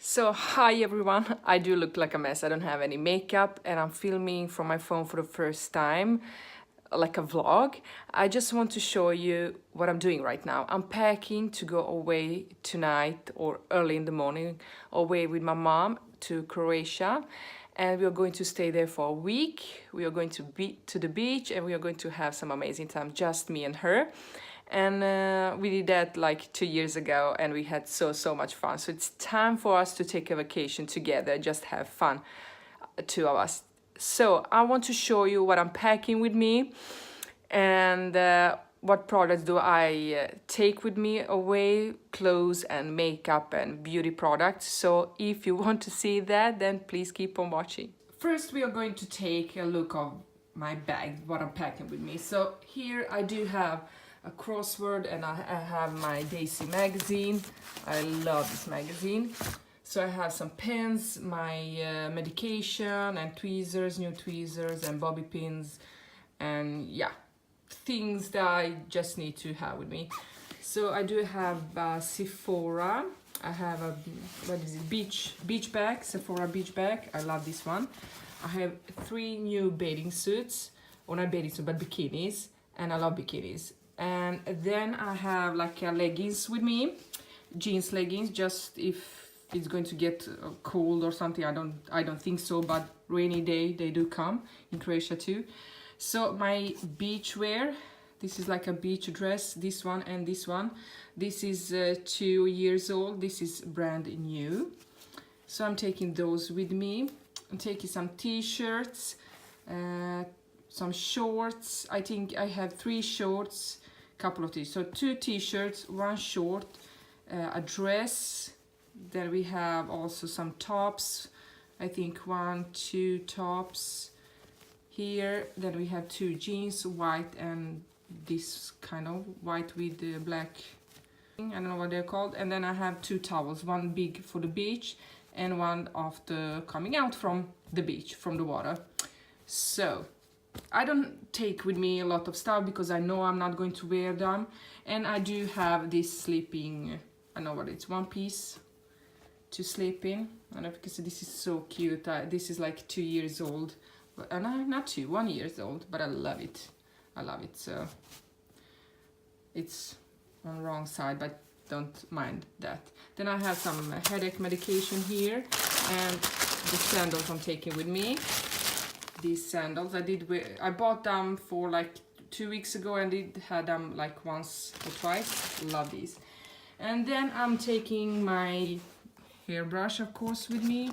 So, hi everyone. I do look like a mess. I don't have any makeup and I'm filming from my phone for the first time, like a vlog. I just want to show you what I'm doing right now. I'm packing to go away tonight or early in the morning, away with my mom to Croatia. And we are going to stay there for a week. We are going to be to the beach and we are going to have some amazing time, just me and her. And we did that like 2 years ago and we had so much fun. So it's time for us to take a vacation together, just have fun, two of us. So I want to show you what I'm packing with me and what products do I take with me away, clothes and makeup and beauty products. So if you want to see that, then please keep on watching. First we are going to take a look of my bag, what I'm packing with me. So here I do have a crossword and I have my Daisy magazine. I love this magazine. So I have some pens, my medication and tweezers, new tweezers and bobby pins, and yeah, things that I just need to have with me. So I do have Sephora. I have a, what is it, beach bag, Sephora beach bag. I love this one. I have 3 new bathing suits, or not bathing suits, but bikinis, and I love bikinis. And then I have like leggings with me, jeans leggings, just if it's going to get cold or something. I don't think so, but rainy day they do come in Croatia too. So my beach wear, this is like a beach dress, this one and this one. This is 2 years old, this is brand new. So I'm taking those with me. I'm taking some t-shirts, some shorts. I think I have 3 shorts, couple of these. So 2 t-shirts, 1 short, a dress. Then we have also some tops. I think 1, 2 tops here. Then we have 2 jeans, white and this kind of white with the black, I don't know what they're called. And then I have 2 towels, 1 big for the beach and 1 after coming out from the beach, from the water. So I don't take with me a lot of stuff because I know I'm not going to wear them. And I do have this sleeping, I know what it's, 1 piece to sleep in. I don't know if you can see, this is so cute. This is like 2 years old, but not 2, 1 year old, but I love it. I love it. So it's on the wrong side, but don't mind that. Then I have some headache medication here and the sandals I'm taking with me. These sandals I bought them for like 2 weeks ago and did had them like once or twice. Love these. And then I'm taking my hairbrush, of course, with me.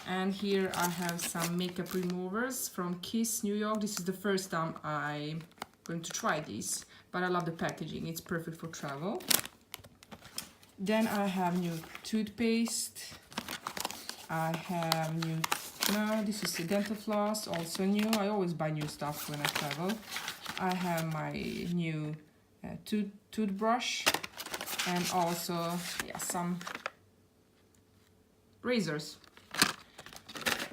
And here I have some makeup removers from Kiss New York. This is the first time I'm going to try these, but I love the packaging. It's perfect for travel. Then I have new toothpaste. I have new, no, this is the dental floss, also new. I always buy new stuff when I travel. I have my new toothbrush and also, yeah, some razors.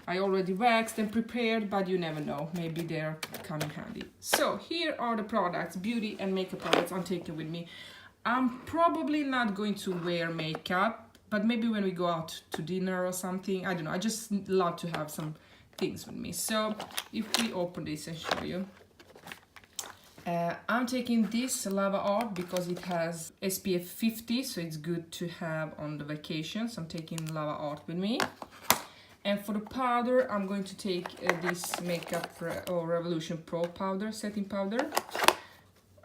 I already waxed and prepared, but you never know, maybe they're coming handy. So here are the products, beauty and makeup products I'm taking with me. I'm probably not going to wear makeup, but maybe when we go out to dinner or something, I don't know. I just love to have some things with me. So if we open this and show you, I'm taking this Lava Art because it has SPF 50, so it's good to have on the vacation. So I'm taking Lava Art with me. And for the powder, I'm going to take this Makeup Revolution Pro powder, setting powder.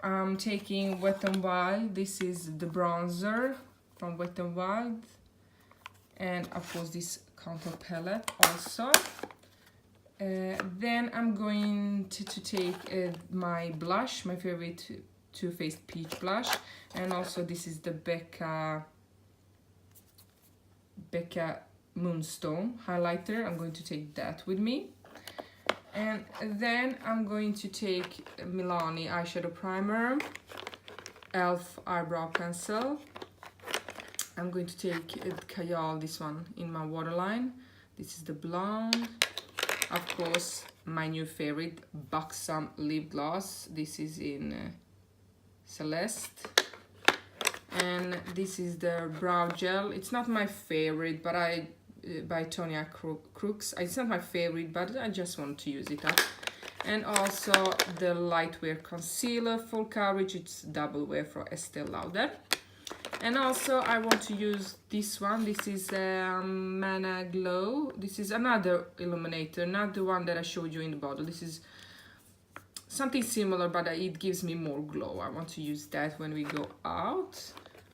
I'm taking Wet n Wild. This is the bronzer from Wet n Wild. And of course this contour palette also. Then I'm going to take my blush, my favorite Too Faced Peach Blush. And also this is the Becca Moonstone highlighter. I'm going to take that with me. And then I'm going to take Milani eyeshadow primer, e.l.f. eyebrow pencil. I'm going to take Kajal, this one in my waterline. This is the blonde. Of course, my new favorite, Buxom lip gloss. This is in Celeste. And this is the brow gel. It's not my favorite, but by Tonya Crooks. It's not my favorite, but I just want to use it up. And also the lightwear concealer, full coverage. It's double wear for Estee Lauder. And also I want to use this one. This is Mana Glow. This is another illuminator, not the one that I showed you in the bottle. This is something similar, but it gives me more glow. I want to use that when we go out.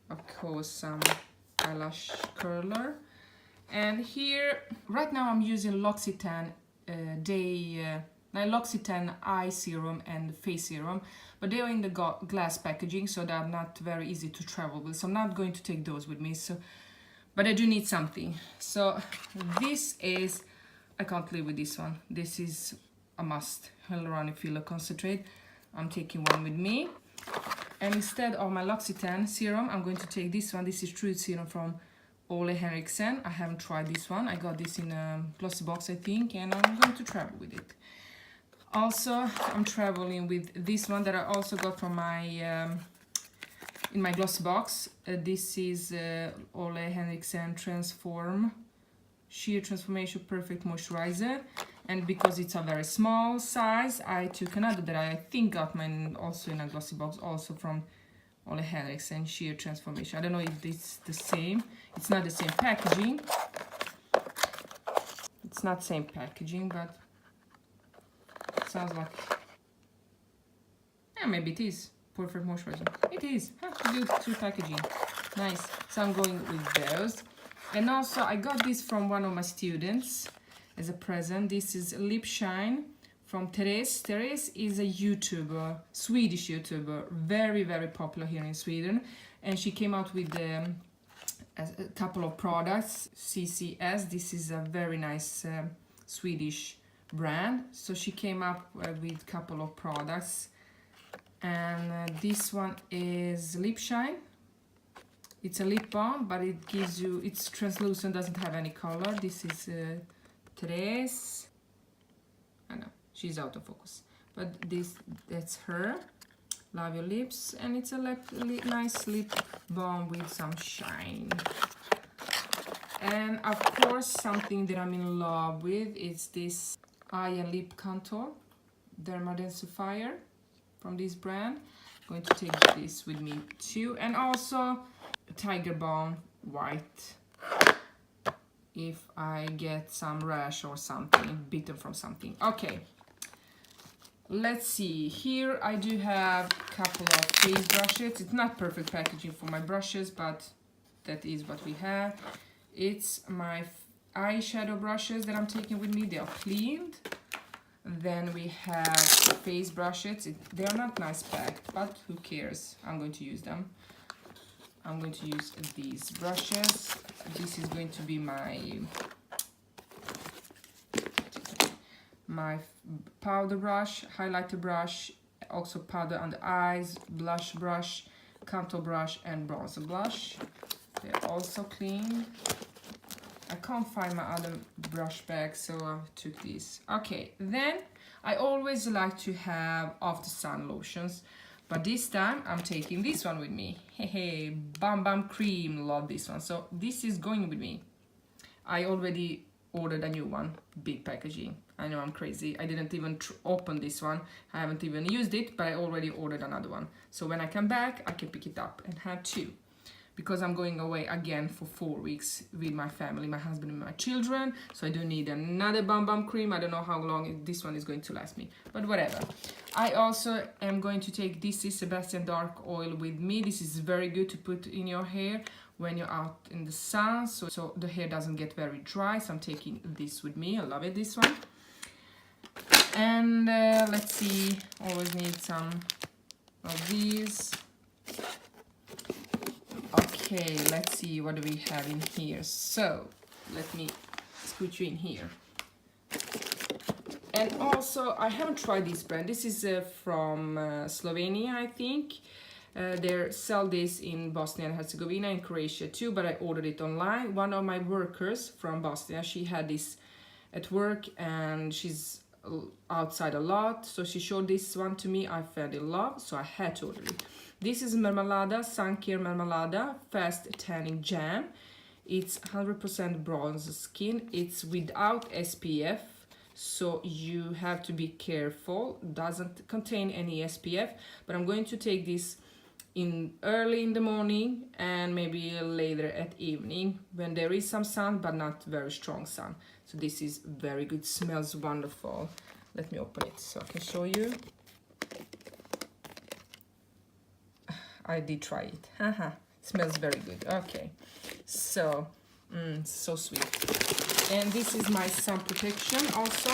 Of course, some eyelash curler. And here, right now I'm using L'Occitane L'Occitane eye serum and face serum, but they are in the glass packaging, so they're not very easy to travel with. So I'm not going to take those with me. But I do need something. So this is, I can't live with this one. This is a must. Hyaluronic Filler Concentrate. I'm taking one with me. And instead of my L'Occitane serum, I'm going to take this one. This is Truth Serum from Ole Henriksen. I haven't tried this one. I got this in a glossy box, I think, and I'm going to travel with it. Also, I'm traveling with this one that I also got from my in my glossy box. This is Ole Henriksen Transform Sheer Transformation Perfect Moisturizer. And because it's a very small size, I took another that I think got mine also in a glossy box, also from Ole Henriksen Sheer Transformation. I don't know if it's the same. It's not the same packaging. It's not same packaging, but it sounds like, yeah, maybe it is. Perfect Moisturizer. It is. Good through packaging. Nice. So I'm going with those. And also I got this from one of my students as a present. This is Lip Shine from Therese. Therese is a YouTuber, Swedish YouTuber, very, very popular here in Sweden. And she came out with a couple of products, CCS. This is a very nice Swedish brand. So she came up with a couple of products. And this one is Lip Shine. It's a lip balm, but it gives you, it's translucent, doesn't have any color. This is Therese. I know, she's out of focus. But that's her. Love Your Lips. And it's a nice lip balm with some shine. And of course, something that I'm in love with is this eye and lip contour Dermadensifier from this brand. I'm going to take this with me too. And also Tiger Balm White, if I get some rash or something, bitten from something. Okay, let's see. Here I do have a couple of face brushes. It's not perfect packaging for my brushes, but that is what we have. It's my eyeshadow brushes that I'm taking with me. They are cleaned. Then we have face brushes. They are not nice packed, but who cares? I'm going to use them. I'm going to use these brushes. This is going to be my powder brush, highlighter brush, also powder on the eyes, blush brush, contour brush, and bronzer blush. They're also clean. I can't find my other brush bag, so I took these. Okay, then I always like to have after sun lotions. But this time I'm taking this one with me. Hey, Bam Bam Cream, love this one. So this is going with me. I already ordered a new one, big packaging. I know I'm crazy. I didn't even open this one. I haven't even used it, but I already ordered another one. So when I come back, I can pick it up and have two. Because I'm going away again for 4 weeks with my family, my husband and my children. So I do need another Bam Bam cream. I don't know how long this one is going to last me, but whatever. I also am going to take this is Sebastian Dark Oil with me. This is very good to put in your hair when you're out in the sun, so the hair doesn't get very dry. So I'm taking this with me. I love it, this one. And let's see, always need some of these. Okay, let's see, what do we have in here? So, let me scoot you in here. And also, I haven't tried this brand. This is from Slovenia, I think. They sell this in Bosnia and Herzegovina, in Croatia too, but I ordered it online. One of my workers from Bosnia, she had this at work and she's outside a lot. So she showed this one to me. I fell in love, so I had to order it. This is Marmalada, Suncare Marmalada Fast Tanning Jam. It's 100% bronze skin. It's without SPF, so you have to be careful. Doesn't contain any SPF, but I'm going to take this in early in the morning and maybe later at evening when there is some sun, but not very strong sun. So this is very good, smells wonderful. Let me open it so I can show you. I did try it. Haha, smells very good. Okay, so so sweet. And this is my sun protection also.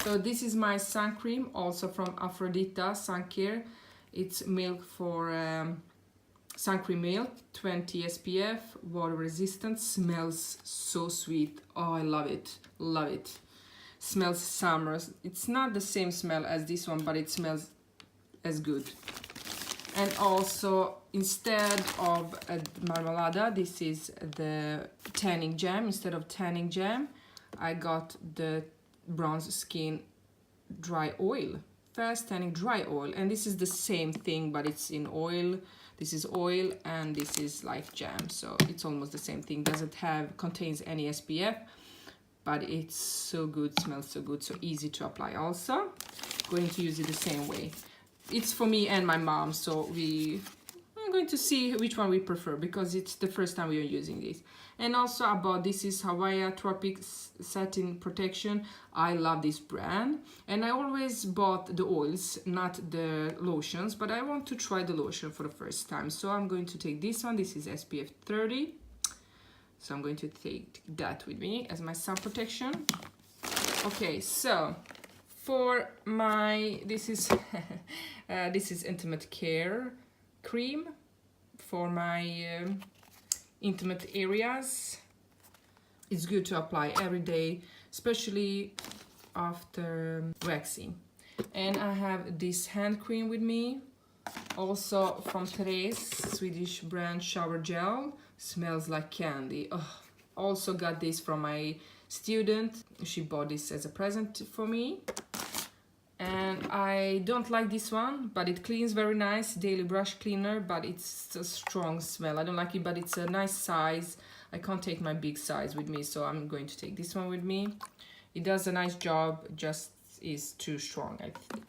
So this is my sun cream, also from Aphrodita Suncare. It's milk for sun cream milk, 20 SPF, water resistant. Smells so sweet. Oh, I love it, love it. Smells summer. It's not the same smell as this one, but it smells as good. And also, instead of a marmalada, this is the tanning jam. Instead of tanning jam, I got the bronze skin dry oil, fast tanning dry oil. And this is the same thing, but it's in oil. This is oil and this is like jam, so it's almost the same thing. Doesn't contains any SPF, but it's so good, smells so good, so easy to apply. Also going to use it the same way. It's for me and my mom, so I'm going to see which one we prefer, because it's the first time we are using this. And also I bought, this is Hawaii Tropic Satin Protection. I love this brand, and I always bought the oils, not the lotions, but I want to try the lotion for the first time. So I'm going to take this one. This is SPF 30, so I'm going to take that with me as my sun protection. Okay, so for my, this is this is Intimate Care cream for my intimate areas. It's good to apply every day, especially after waxing. And I have this hand cream with me, also from Therese, Swedish brand shower gel. Smells like candy. Oh, also got this from my student. She bought this as a present for me. And I don't like this one, but it cleans very nice, daily brush cleaner, but it's a strong smell. I don't like it, but it's a nice size. I can't take my big size with me, so I'm going to take this one with me. It does a nice job, just is too strong, I think.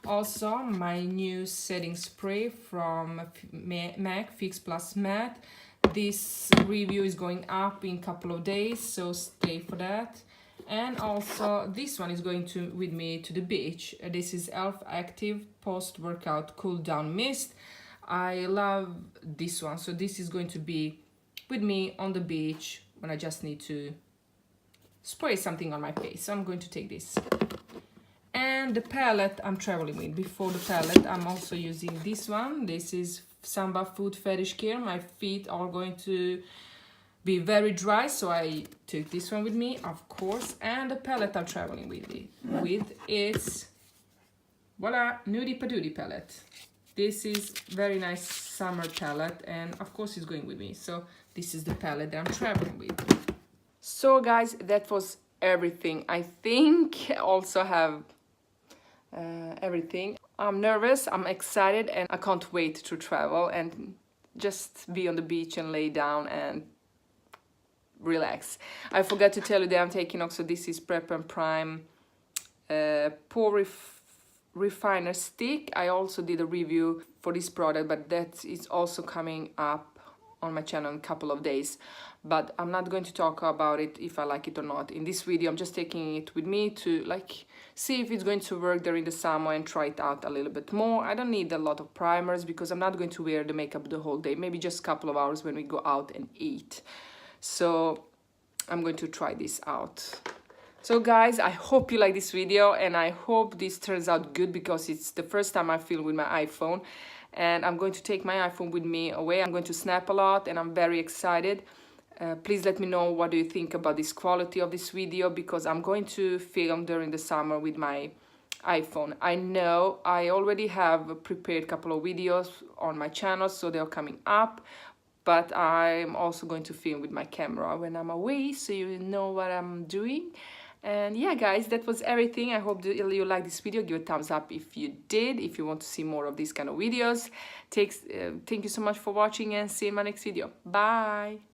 Also, my new setting spray from MAC Fix Plus Matte. This review is going up in a couple of days, so stay for that. And also this one is going with me to the beach. This is Elf Active Post-Workout Cool Down Mist. I love this one, so this is going to be with me on the beach when I just need to spray something on my face. So I'm going to take this. And the palette I'm traveling with. Before the palette, I'm also using this one. This is Samba Food Fetish Care. My feet are going to be very dry, so I took this one with me, of course. And the palette I'm traveling with is voila, Nudie Padootie palette. This is very nice summer palette, and of course it's going with me. So this is the palette that I'm traveling with. So guys, that was everything. I think I also have everything. I'm nervous, I'm excited, and I can't wait to travel and just be on the beach and lay down and relax. I forgot to tell you that I'm taking also, this is Prep and Prime Pore Refiner Stick. I also did a review for this product, but that is also coming up on my channel in a couple of days. But I'm not going to talk about it if I like it or not. In this video, I'm just taking it with me to like see if it's going to work during the summer and try it out a little bit more. I don't need a lot of primers because I'm not going to wear the makeup the whole day, maybe just a couple of hours when we go out and eat. So I'm going to try this out. So guys, I hope you like this video, and I hope this turns out good, because it's the first time I film with my iPhone, and I'm going to take my iPhone with me away. I'm going to snap a lot, and I'm very excited. Please let me know what do you think about this quality of this video, because I'm going to film during the summer with my iPhone. I know I already have prepared a couple of videos on my channel, so they're coming up. But I'm also going to film with my camera when I'm away, so you know what I'm doing. And yeah, guys, that was everything. I hope that you liked this video. Give a thumbs up if you did, if you want to see more of these kind of videos. Thank you so much for watching, and see you in my next video. Bye.